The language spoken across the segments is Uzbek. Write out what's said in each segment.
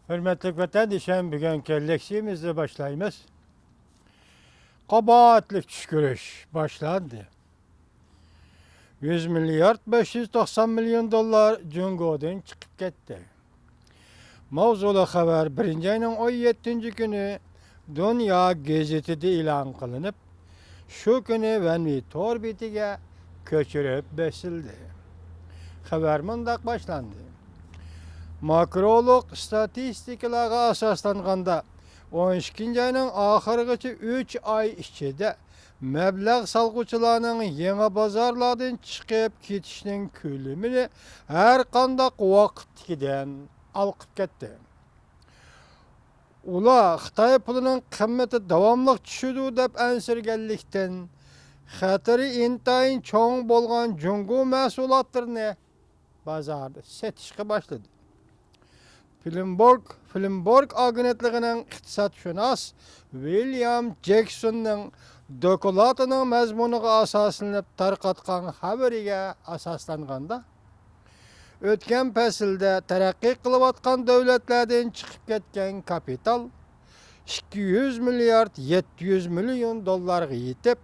Hürmetli vatandaşım, bugün kelleksiğimizle başlayımız. Kabahatlik düşkürüş başlandı. 100 milyar 590 milyon dolar Cungo'dan çıkıp gitti. Mavzulu haber 1. ayının 17. günü Dünya gazetede ilan kılınıp, şu günü Venvi Torbiti'ye köçürüp besildi. Haber mındak başlandı. Makroluk statistikalarga asaslanganda 12 ayının ahırgıcı 3 ay içinde məbləğ salğıçılarının yeni bazarlardan çıkıp ketişinin külümünü her qandaq vaqtkidən alqıp ketdi. Ula Xitay pulunun kımmeti davamlıq düşüdü dep ensirgenlikten xatırı intayın çoğun bolğan Cungo məhsulatlarını bazarda setişqe başladı. Filmborg agentliğinin iktisatşünas William Jackson'ның dokulatının məzmunuğa asaslanıp tarqatqan haberiga asaslanganda, ötken pəsildə tərəqqi qılıb atqan dövlətlərdən çıxıb ketken kapital 200 milyard 700 milyon dollarga yetip,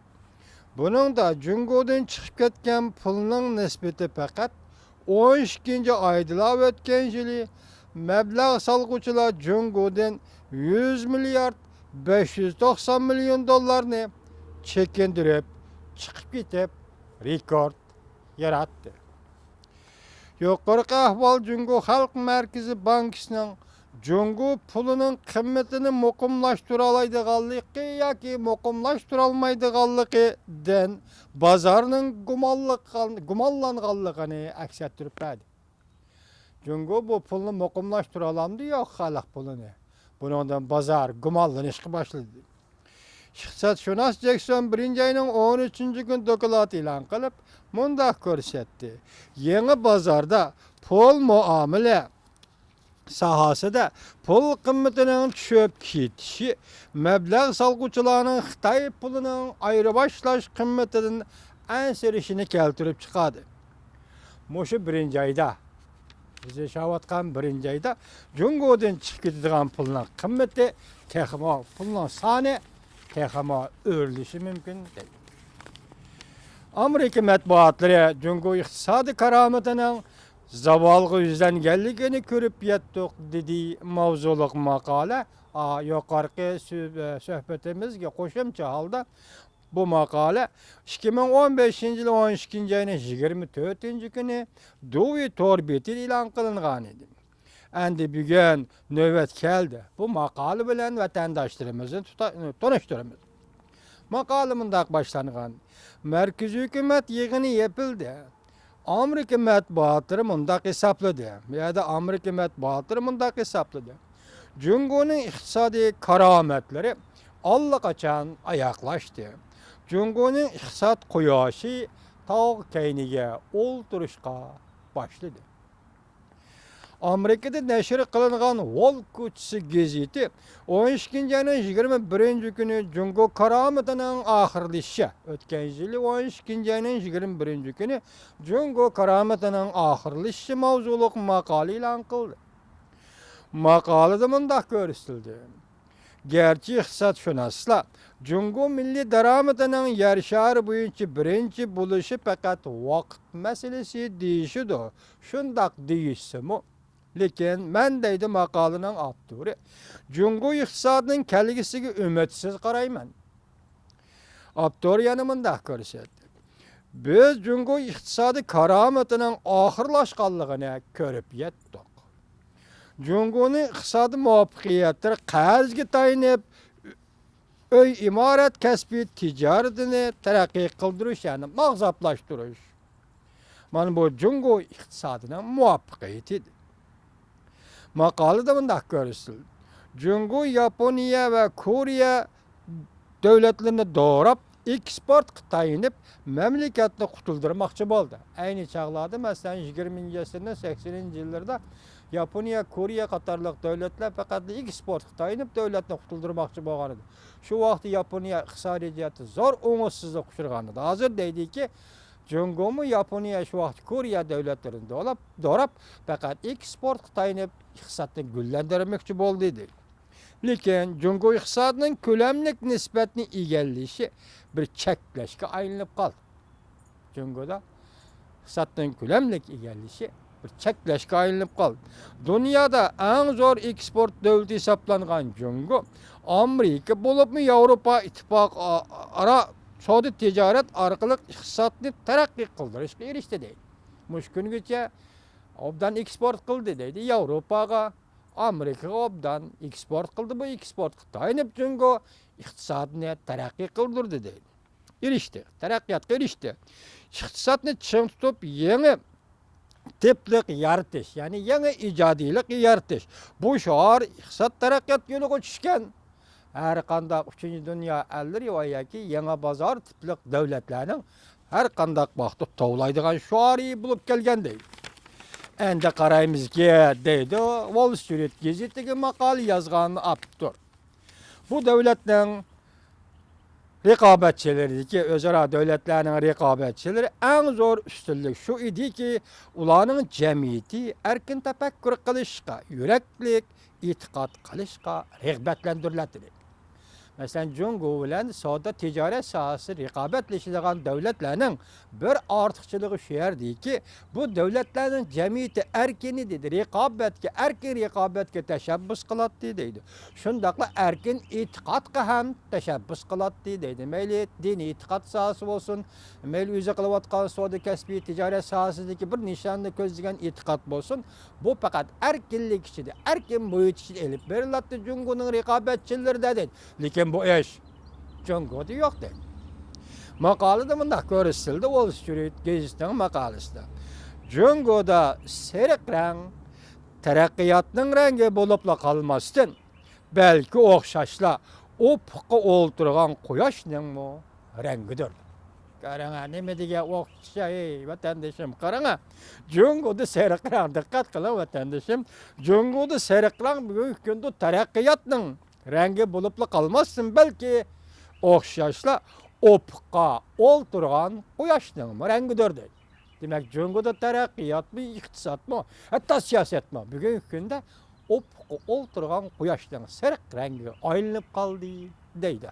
bunun da Cungo'dan çıxıb ketken pulunun nisbeti faqat 12. aydıla ötken yılı məbləğ salğıçılar Cungo'dan 100 milyard 590 milyon dollarını çekindirip çıkıp gidip rekord yarattı. Yukarı ahval Cungo Halk Merkezi Bankasının Cungo pulunun kıymetini muqimlaştıralaydıqanlıqı yoki muqimlaştıralmaydıqanlıqı den bazarının gumallanğanlığını aks ettirip berdi. Cungo bu pulunu muqimlaştıralamdı yok halk pulunu. Bundan bazar gumallanışqı başladı. İqtisadşünas Jackson 1. ayının 13. gün dokulat ilan qılıp mundaq görsetdi. Yeni bazarda pul muamele sahasında pul kıymetinin düşüp ketişi, məbləğ salğıçılarının Xitay pulunun ayrıbaşlaş kıymetinin ensirişini keltirip çıkadı. Muşu 1. ayda biz yaşavatqan 1. ayda Cungo'dan çıkıp gidadigan pulun kıymeti texmo pulun sani texmo örülüşü mümkün değil. Amerika matbuatları Cungo iqtisadi karametinin zavalgı yüzden geldiğini körüp yettik dediği mavzuluk makale yukarıki söhbetimizge qoşumça halda bu makale 2015 yılı 12. ayının 24. günü Duvey Torbeti ilan kılıngan idi. Endi bugün növbet geldi. Bu makale bilen vatandaşlarımızı tanıştırımız. Makale mundaq başlangan. Merkezi hükümet yığını yapıldı. Amerika matbuatları mundaq hesapladı. Ya da Amerika matbuatları mundaq hesapladı. Cungo'nun iktisadi karametleri allaqaçan ayaklaştı. Cungo'nun iqtisad quyoshi tağ keyniga olturuşqa başladı. Amerika'da neşri kılınan Wall Kuchisi gazeti 12. ayının 21. günü Cungo karametinin ahırlışı. Ötken yılı 12. ayının 21. günü Cungo karametinin ahırlışı mavzuluk makale ilan kıldı. Makalede mundaq görüstüldü. Gerçi iqtisadşünaslar Cungo milli darametinin yarışarı boyunca birinci buluşu fakat vaqt meselesi deyişidir. Şundaq deyişsimi. Lekin men deydi makalenin avtori. Cungo iqtisadının kelgisiga ümitsiz qarayman. Avtor yana mundaq ko'rsatdi. Biz Cungo iqtisadi karametinin ahırlaşqanlığını körüp yetdik. Cungo'nun iqtisadi muvaffaqiyatları qarzga tayinib öy imaret kasbi ticaretini terakki qildirish, yani mağzaplaştırış. Mana bu Cungo iqtisadının muvaffaqiyatidir. Makalede mundaq görürsün. Cungo, Yaponiya ve Koriya devletlerini doğrap eksport tayinib memleketini qutuldurmoqchi bo'ldi. Ayni chaqlarda masalan 20. asrning 80. yillarda Yaponiya, Koriya qatorliq devletler faqat eksport tayinib devletini qutuldurmoqchi bo'lgan edi. Shu vaqtda Yaponiya iqtisodiyoti zo'r o'ngsizlik uchragan edi. Hozir deydiki Cungo mu Yaponiya şu vaxt Koreya devletlerinde olap, dorap fakat eksport Xitayını iqtisatını güllendirmekçi boldu idi. Lekin Cungo iqtisadining ko'lamlik nisbatni egallashı bir cheklashga aylanib qoldi. Cungoda iqtisodning ko'lamlik egallashı bir cheklashga aylanib qoldi. Dunyoda eng zo'r eksport davlati hisoblangan Cungo, Amerika bo'libmi Yevropa ittifoqi ara savdo tijorat orqali iqtisodni taraqqiy qildirishga erishdi deydi. Mush kungacha obdan eksport qildi deydi Yevropaga, Amerikaga obdan eksport qildi. Bu eksport Xitoyning Cungo iqtisodni taraqqiy qildirdi deydi. Erishdi, taraqqiyotga erishdi. Iqtisodni ching tutib yangi tiplik yaratish, ya'ni yangi ijodiylik yaratish. Bu şoar iqtisod taraqqiyot yo'liga tushgan. Her qandaq 3-cü dünya ellari yoki yangi bozor tiplik davlatlarning har qandaq vaqtda tovlaydigan şoari bo'lib kelgan deydi. Endi qaraymizki deydi Wall Street gazetiga maqola yozgan aptur. Bu davlatning raqobatchilaridagi o'zaro davlatlarning raqobatchilari eng zo'r ustunlik shu ediki, ularning jamiyati erkin tafakkur qilishga, yuraklik e'tiqod qilishga rag'batlantiriladi. Mesela Cungo bilen savdo tijorat sohasi raqobatlashadigan davlatlarning bir ortiqchiligi shu yerdiki, bu davlatlarning jamiyati erkini dedi, erkin raqobatga tashabbus qiladi deydi. Shundaqla erkin e'tiqodga ham tashabbus qiladi deydi. Mayli diniy e'tiqod sohasi bo'lsin, mayli o'zi qilayotgan savdo kasbiy tijorat sohasidagi bir nishonni ko'zlagan e'tiqod bo'lsin, bu faqat erkinlik ichida, erkin muhit ichida elib beriladi Cungoning raqobatchilarida deydi. Lekin bu ish Cungoda yo'q deydi. Maqolada bundaq ko'rsatildi Wall Street gazetining maqolasida. Cungoda sariq rang taraqqiyotning rangi bo'libla qolmasdan, balki o'xshashla o'piqqa o'ltirgan quyoshning rangidir. Qaranga, nima degan o'xshay vatandoshim, qaranga. Cungoda sariq rang, diqqat qiling vatandoshim. Cungoda sariq rang bugungi kunda taraqqiyotning rangi bo'libla qolmasdan, balki o'xshashla o'piqqa o'ltirgan quyoshning rangidir deydi. Demak, Cungoda taraqqiyotmi, iqtisodmi, hatto siyosatmi bugungi kunda o'piqqa o'ltirgan quyoshning sariq rangiga aylanib qoldi deydi.